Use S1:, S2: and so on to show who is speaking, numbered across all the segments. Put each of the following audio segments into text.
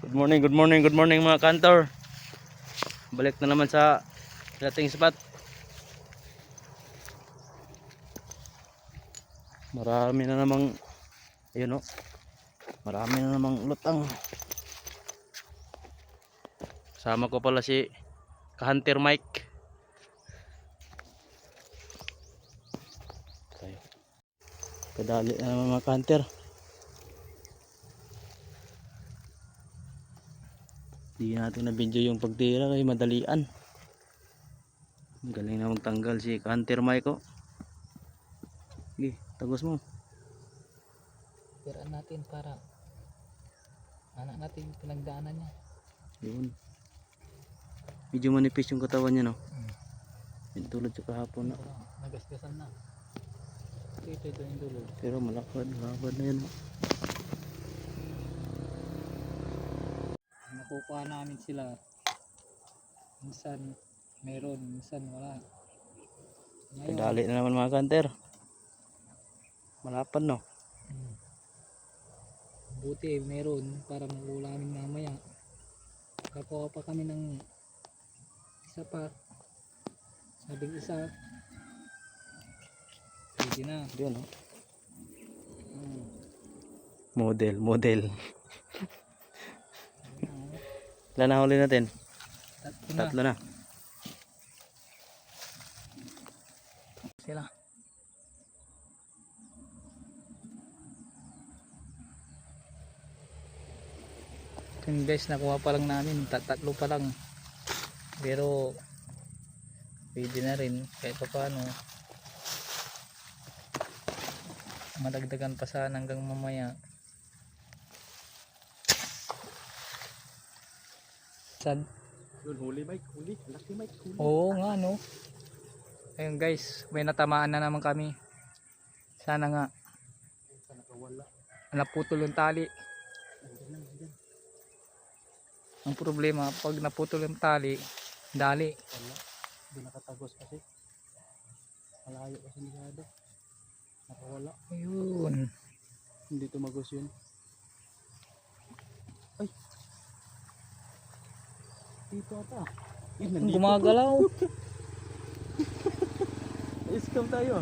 S1: Good morning, good morning, good morning mga kantor. Balik na naman sa dating spot. Marami na namang ayun, marami na namang lutang. Kasama ko pala si Ka-Hunter Mike. Tayo. Kadali na naman mga ka-hunter. Hindi natin na video yung pagtira kay madalian. Galing na magtanggal si Ka-Hunter Mike, oh. Sige, tagos mo.
S2: Tiraan natin para anak natin yung pinagdaanan niya.
S1: Yun. Medyo manipis yung katawan niya, no? Yung tulad sa kahapon na.
S2: Nagasgasan na. Ito yung dulo.
S1: Pero malakad na yan, oh.
S2: Nakukuha namin sila. Minsan meron, minsan wala. Ngayon,
S1: Kadali na naman mga kanter. Malapad, no?
S2: buti meron para mag-ulamin mamaya. Kakuha pa kami ng isa pa. Sabing isa. Pwede na.
S1: Yun, oh. Model. Ilan na huli natin? Tatlo na.
S2: Sila. Ito yung guys, nakuha pa lang namin. Tatlo pa lang. Pero pwede na rin kahit pa paano. Madagdagan pa sana hanggang mamaya. Sad.
S1: Yun, huli Mike, huli. Laki Mike, huli.
S2: Oo nga no. Ayun guys, may natamaan na naman kami. Sana nga.
S1: Nakawala.
S2: Naputol yung tali. Ang problema, pag naputol yung tali, dali.
S1: Wala. Hindi nakatagos kasi. Malayo kasi nilado. Nakawala.
S2: Ayun.
S1: Hindi tumagos yun. Ay! Dito ata. Yun,
S2: Gumagalaw.
S1: Scam tayo.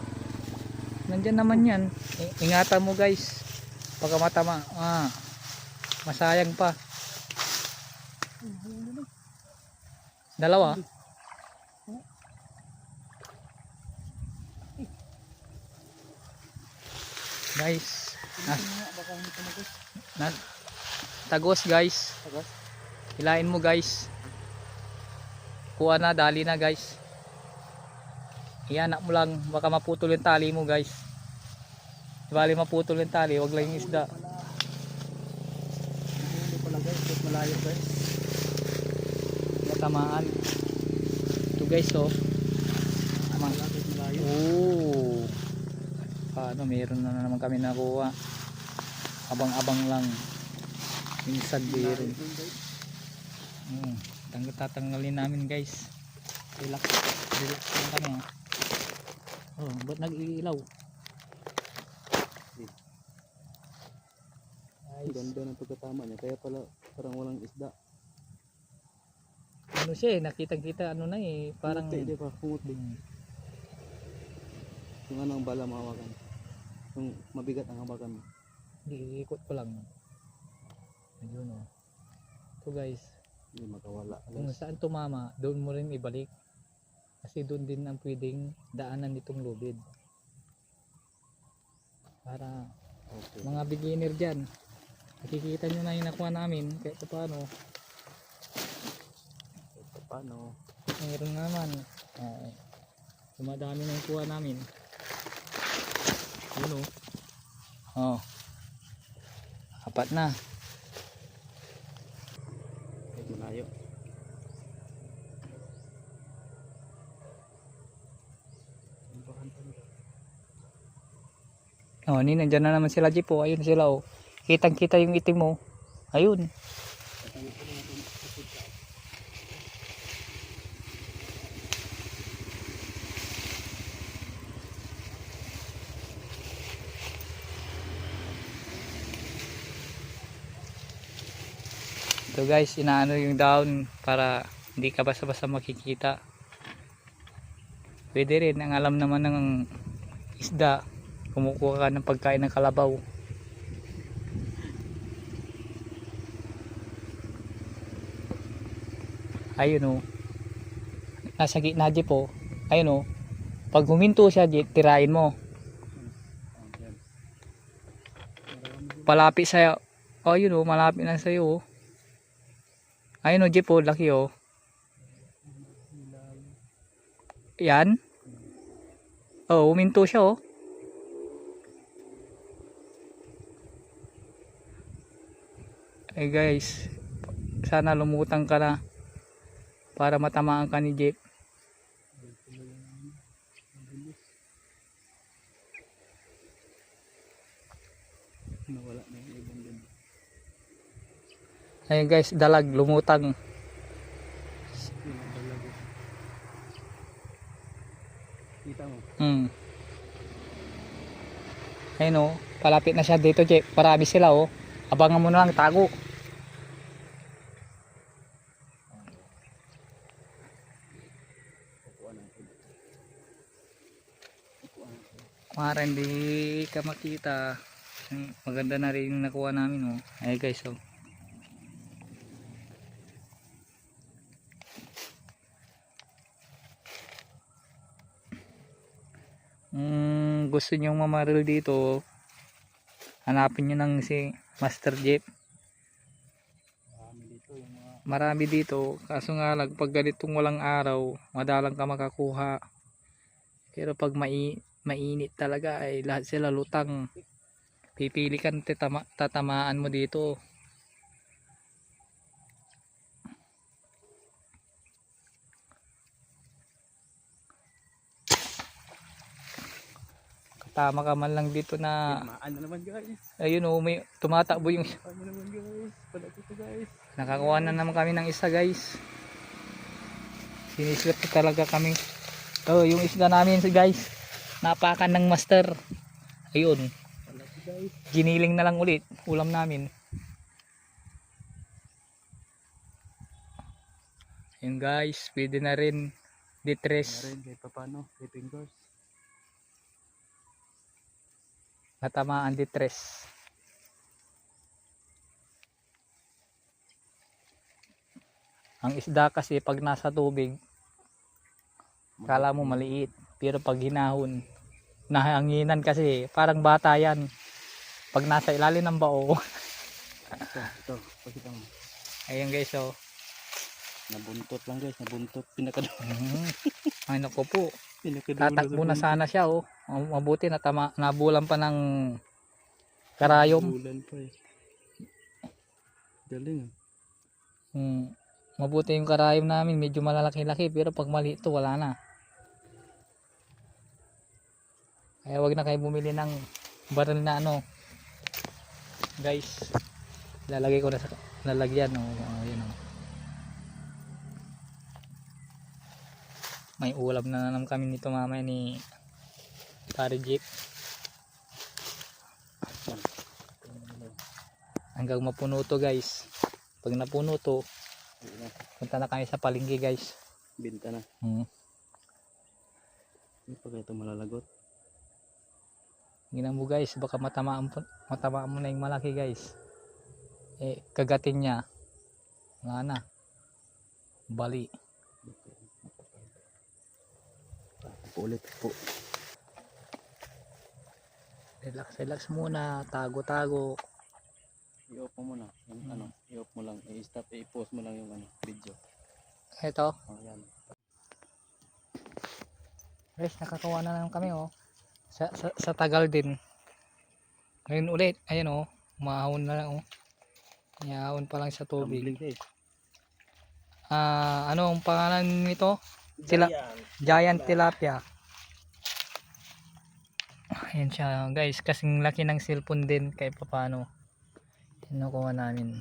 S2: Nandyan naman yan. Ingatan mo guys. Pagka matama. Masayang pa. Dalawa. Guys. Tagos guys.
S1: Tagos?
S2: Hilain mo guys. Kuha na, dali na guys. Iyanak mo lang, baka maputol yung tali mo guys. Bali maputol yung tali, wag lang yung isda.
S1: Hindi pala guys, mas malayo guys.
S2: Matamaan. Ito guys oh.
S1: Malayo.
S2: Oo. Paano, meron na naman kami nakuha. Abang-abang lang. Minsan meron. Tatanggalin namin guys. Relax lang kami ha. Oh, ba't nag-iilaw?
S1: Ganda ng pagkatama niya, kaya pala parang walang isda.
S2: Ano siya eh, nakita ano na eh, parang
S1: Pumuti, di ba? Pumuti. Yung ano ang bala mahawakan. Yung mabigat ang hawakan mo.
S2: Hindi, ikot ko lang. Ayun oh. Ito guys,
S1: Hindi makawala.
S2: kung saan tumama, doon mo rin ibalik. Kasi doon din ang pwedeng daanan nitong lubid. Para
S1: Okay.
S2: mga beginner dyan, nakikita nyo na yung nakuha namin. Kahit paano,
S1: Ito paano?
S2: mayroon naman. Dumadami na yung kuha namin. Yun oh. Apat na.
S1: Kahit malayo.
S2: Oh, nandiyan na naman sila Jeep oh. Ayun sila oh. Kitang kita yung itim mo. Ayun. So guys, inaano yung down para hindi ka basta-basta makikita. Pwede rin, ang alam naman ng isda, kumukuha ka ng pagkain ng kalabaw. Ayun o, nasa gitna jeep o. Ayun o, pag huminto siya jeep, tirain mo. Palapit sa'yo. Oh, yun o, malapit na sa'yo o. Ayun o jeep o, laki o. Yan. Oh, huminto siya oh. Eh guys, sana lumutang ka na para matamaan ka ni Jeep.
S1: Nawala na yung ibang din.
S2: Ayun guys, dalag, lumutang.
S1: Kita mo?
S2: Ayun oh, palapit na siya dito Jeep. Marami sila oh. Abangan mo na lang, tago. Para hindi ka makita. Maganda na rin yung nakuha namin oh. Ayun guys oh. Gusto nyong mamaril dito, hanapin nyo ng si Master Jeep. Marami dito, kaso nga lang pag ganitong walang araw madalang ka makakuha, pero pag mainit talaga ay lahat sila lutang. Pipili ka tatamaan mo dito. Tama ka man lang dito na
S1: Ano naman guys?
S2: ayun oh, may tumatakbo yung
S1: Ano naman guys? Palaki ko guys.
S2: nakakuha na naman kami ng isa guys. Siniswerte talaga kami. Oh, yung isda namin guys, napakan ng master. Ayun,
S1: Palaki guys.
S2: giniling na lang ulit ulam namin. Ayun guys, pwede na rin ditres.
S1: Rin kahit paano, 3 fingers.
S2: Natamaan ditres. Ang isda kasi pag nasa tubig, kala mo maliit, pero pag hinahon, nahanginan kasi parang bata yan. Pag nasa ilalim ng bao.
S1: Ito, pakita mo.
S2: Ayun guys oh.
S1: Nabuntot lang guys, nabuntot. Pinakadulong.
S2: Ay naku po.
S1: Pinakadulong.
S2: Tatakbo na sana siya oh. Mabuti nabulan pa ng karayom.
S1: Nabulan pa eh. Galing ah.
S2: Mabuti yung karayom namin, medyo malalaki-laki, pero pag maliit to wala na. Kaya wag na kayo bumili ng baril na ano. Guys, lalagay ko na sa lalagyan oh. Ayun oh. May ulam na naman kami nito mamaya ni Pare Jeep. Hanggang mapuno to guys. Pag napuno to, punta na kami sa palengke guys.
S1: Binta na. Hindi pa ito malalagot.
S2: Tingnan mo guys, baka matamaan mo na yung malaki guys. Eh, kagatin niya. Wala na. Bali.
S1: Ulit po.
S2: Relax muna, tago-tago.
S1: I-off mo muna. Yung ano, i-off mo lang. I-stop, i-pause mo lang yung ano, video.
S2: Ito.
S1: Oh, yan.
S2: Guys, nakakawa na naman kami oh. Sa tagal din. Ngayon ulit, ayan oh. Umahon na lang oh. Umahon pa lang sa tubig. Ano ang pangalan nito? Giant tilapia. Ayan siya guys, kasing laki ng cellphone din kahit paano. Tinukuha namin.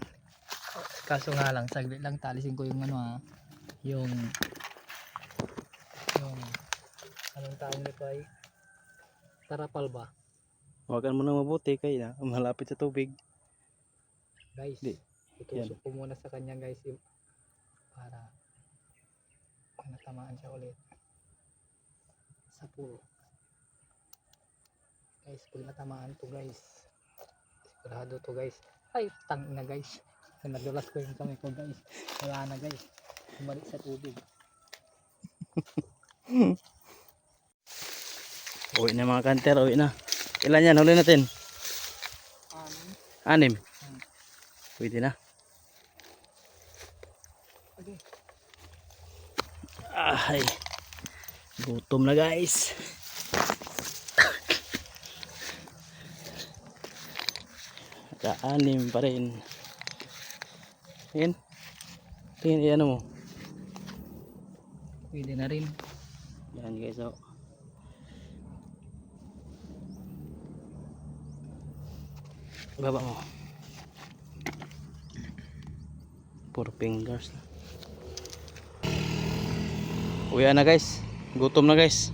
S2: Kaso nga lang, saglit lang talisin ko yung ano yung anong tawag nito ay tarapal ba?
S1: Huwagan mo na mabuti kaya malapit sa tubig.
S2: Guys,
S1: Di.
S2: Itusok ko muna sa kanya guys para kung natamaan siya ulit sa puro. Guys, pag natamaan to guys, sigurado to guys. Ay, tang na guys. Nadulas ko yung kamay ko guys. Wala na guys. Bumalik sa tubig.
S1: Uwi na mga kanter, uwi na. Ilan yan? Huli natin. 6. Pwede na.
S2: Okay.
S1: Ay. Gutom na guys. Ka-6 pa rin. Yan. Tingin, iyan mo.
S2: Pwede na rin.
S1: Yan guys, oh. Baba mo. 4 fingers na. Uwi na guys. Gutom na guys.